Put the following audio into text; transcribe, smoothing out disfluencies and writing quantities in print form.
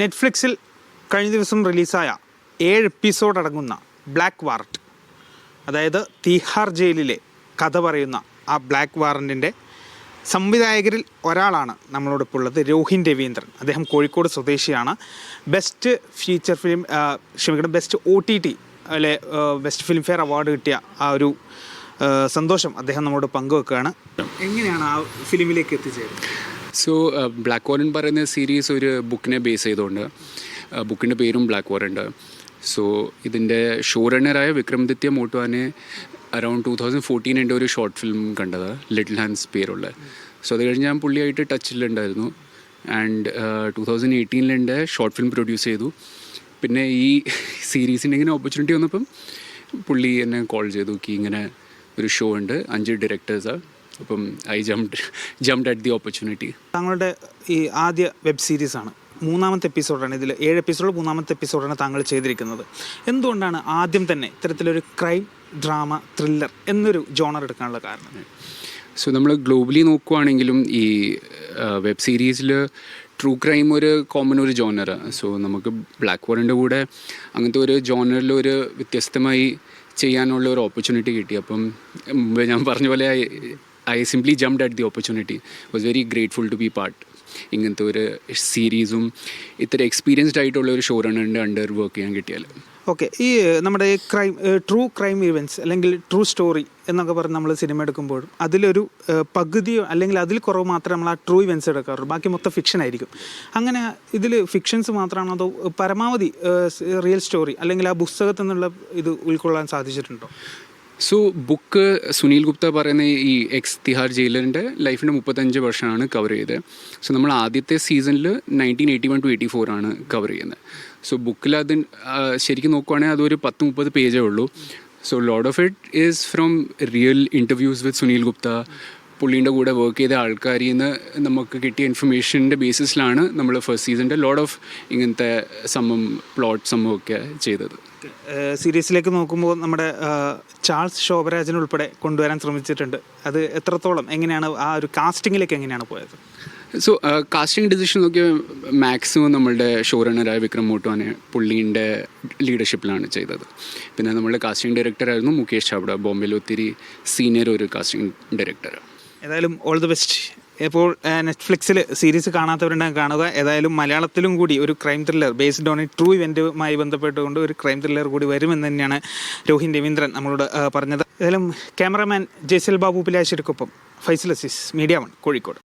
നെറ്റ്ഫ്ലിക്സിൽ കഴിഞ്ഞ ദിവസം റിലീസായ 7 എപ്പിസോഡ് അടങ്ങുന്ന ബ്ലാക്ക് വാറണ്ട്, അതായത് തീഹാർ ജയിലിലെ കഥ പറയുന്ന ആ ബ്ലാക്ക് വാറണ്ടിൻ്റെ സംവിധായകരിൽ ഒരാളാണ് നമ്മളോടൊപ്പം ഉള്ളത്. രോഹിൻ രവീന്ദ്രൻ. അദ്ദേഹം കോഴിക്കോട് സ്വദേശിയാണ്. Best feature film best OTT അല്ലെ ബെസ്റ്റ് ഫിലിം ഫെയർ അവാർഡ് കിട്ടിയ ആ ഒരു സന്തോഷം അദ്ദേഹം നമ്മോട് പങ്കുവെക്കുകയാണ്. എങ്ങനെയാണ് ആ ഫിലിമിലേക്ക് എത്തിച്ചേരുന്നത്? സോ ബ്ലാക്ക് വാറണ്ട് പറയുന്ന സീരീസ് ഒരു ബുക്കിനെ ബേസ് ചെയ്തുകൊണ്ട്, ബുക്കിൻ്റെ പേരും ബ്ലാക്ക് വാറണ്ട്. സോ ഇതിൻ്റെ ഷോ റണ്ണറായ വിക്രമാദിത്യ മോട്ട്വാനെ അറൗണ്ട് 2014 എൻ്റെ ഒരു ഷോർട്ട് ഫിലിം കണ്ടത്, ലിറ്റിൽ ഹാൻഡ്സ് പേരുള്ള. സോ അത് കഴിഞ്ഞ് ഞാൻ പുള്ളിയായിട്ട് ടച്ചിലുണ്ടായിരുന്നു. ആൻഡ് 2018 എൻ്റെ ഷോർട്ട് ഫിലിം പ്രൊഡ്യൂസ് ചെയ്തു. പിന്നെ ഈ സീരീസിൻ്റെ ഇങ്ങനെ ഓപ്പർച്യൂണിറ്റി വന്നപ്പം പുള്ളി എന്നെ കോൾ ചെയ്തു, ഇങ്ങനെ ഒരു ഷോ ഉണ്ട്, 5 ഡയറക്ടേഴ്സാണ്. അപ്പം I jumped at the opportunity. താങ്കളുടെ ഈ ആദ്യ വെബ് സീരീസാണ്, 3ാമത്തെ എപ്പിസോഡാണ്. ഇതിൽ 7 എപ്പിസോഡ് 3ാമത്തെ എപ്പിസോഡാണ് താങ്കൾ ചെയ്തിരിക്കുന്നത്. എന്തുകൊണ്ടാണ് ആദ്യം തന്നെ ഇത്തരത്തിലൊരു ക്രൈം ഡ്രാമ ത്രില്ലർ എന്നൊരു ജോണർ എടുക്കാനുള്ള കാരണം? സോ നമ്മൾ ഗ്ലോബലി നോക്കുവാണെങ്കിലും ഈ വെബ് സീരീസിൽ ട്രൂ ക്രൈം ഒരു കോമൺ ഒരു ജോണറാണ്. സോ നമുക്ക് ബ്ലാക്ക് വാറണ്ടിൻ്റെ കൂടെ അങ്ങനത്തെ ഒരു ജോണറിൽ ഒരു വ്യത്യസ്തമായി ചെയ്യാനുള്ള ഒരു ഓപ്പർച്യൂണിറ്റി കിട്ടി. അപ്പം മുമ്പ് ഞാൻ പറഞ്ഞ പോലെ I simply jumped at the opportunity. Was very grateful to be part. ഇങ്ങനത്തെ ഒരു സീരീസും ഇത്ര എക്സ്പീരിയൻസ്ഡ് ആയിട്ടുള്ള ഒരു ഷോ റണ്ണറിൻ്റെ അണ്ടർ വർക്ക് ചെയ്യാൻ കിട്ടിയാൽ. ഓക്കെ, ഈ നമ്മുടെ ട്രൂ ക്രൈം ഇവൻറ്റ്സ് അല്ലെങ്കിൽ ട്രൂ സ്റ്റോറി എന്നൊക്കെ പറഞ്ഞ് നമ്മൾ സിനിമ എടുക്കുമ്പോഴും അതിലൊരു പകുതിയോ അല്ലെങ്കിൽ അതിൽ കുറവ് മാത്രമേ നമ്മൾ ആ ട്രൂ ഇവൻറ്റ്സ് എടുക്കാറുള്ളൂ, ബാക്കി മൊത്തം ഫിക്ഷൻ ആയിരിക്കും. അങ്ങനെ ഇതിൽ ഫിക്ഷൻസ് മാത്രമാണോ അതോ പരമാവധി റിയൽ സ്റ്റോറി അല്ലെങ്കിൽ ആ പുസ്തകത്തിൽ നിന്നുള്ള ഇത് ഉൾക്കൊള്ളാൻ സാധിച്ചിട്ടുണ്ടോ? സോ ബുക്ക് സുനിൽ ഗുപ്ത പറയുന്ന ഈ എക്സ് തിഹാർ ജയിലറിൻ്റെ ലൈഫിൻ്റെ 35 വർഷമാണ് കവർ ചെയ്തത്. സോ നമ്മൾ ആദ്യത്തെ സീസണിൽ 1981 to 84 ആണ് കവർ ചെയ്യുന്നത്. സോ ബുക്കിൽ അത് ശരിക്കും നോക്കുവാണെങ്കിൽ അതൊരു 10-30 പേജേ ഉള്ളൂ. So lot of it is from real interviews with Sunil Gupta. പുള്ളീൻ്റെ കൂടെ വർക്ക് ചെയ്ത ആൾക്കാരിൽ നിന്ന് നമുക്ക് കിട്ടിയ ഇൻഫർമേഷൻ്റെ ബേസിസിലാണ് നമ്മൾ ഫസ്റ്റ് സീസണിൻ്റെ ലോട്ട് ഓഫ് ഇങ്ങനത്തെ പ്ലോട്ട് ഒക്കെ ചെയ്തത്. സീരീസിലേക്ക് നോക്കുമ്പോൾ നമ്മുടെ ചാൾസ് ശോഭരാജൻ ഉൾപ്പെടെ കൊണ്ടുവരാൻ ശ്രമിച്ചിട്ടുണ്ട്. അത് എത്രത്തോളം, എങ്ങനെയാണ് ആ ഒരു കാസ്റ്റിങ്ങിലേക്ക് എങ്ങനെയാണ് പോയത്? സോ കാസ്റ്റിംഗ് ഡിസിഷൻ നോക്കിയാൽ മാക്സിമം നമ്മളുടെ ഷോ റണ്ണറായ വിക്രം മോട്ട്വാനെ പുള്ളീൻ്റെ ലീഡർഷിപ്പിലാണ് ചെയ്തത്. പിന്നെ നമ്മളുടെ കാസ്റ്റിംഗ് ഡയറക്ടറായിരുന്നു മുകേഷ് ചാവ്ഡ, ബോംബെയിൽ ഒത്തിരി സീനിയർ ഒരു കാസ്റ്റിംഗ് ഡയറക്ടർ. ഏതായാലും ഓൾ ദി ബെസ്റ്റ്. ഇപ്പോൾ നെറ്റ്ഫ്ലിക്സിൽ സീരീസ് കാണാത്തവരുണ്ടെങ്കിൽ കാണുക. ഏതായാലും മലയാളത്തിലും കൂടി ഒരു crime thriller based on true ഇവൻറ്റുമായി ബന്ധപ്പെട്ടുകൊണ്ട് ഒരു ക്രൈം ത്രില്ലർ കൂടി വരുമെന്ന് തന്നെയാണ് രോഹിൻ രവീന്ദ്രൻ നമ്മളോട് പറഞ്ഞത്. ഏതായാലും ക്യാമറാമാൻ ജയ്സൽ ബാബു പിലാശ്ശേരിക്കൊപ്പം ഫൈസൽ അസീസ്, മീഡിയ 1 കോഴിക്കോട്.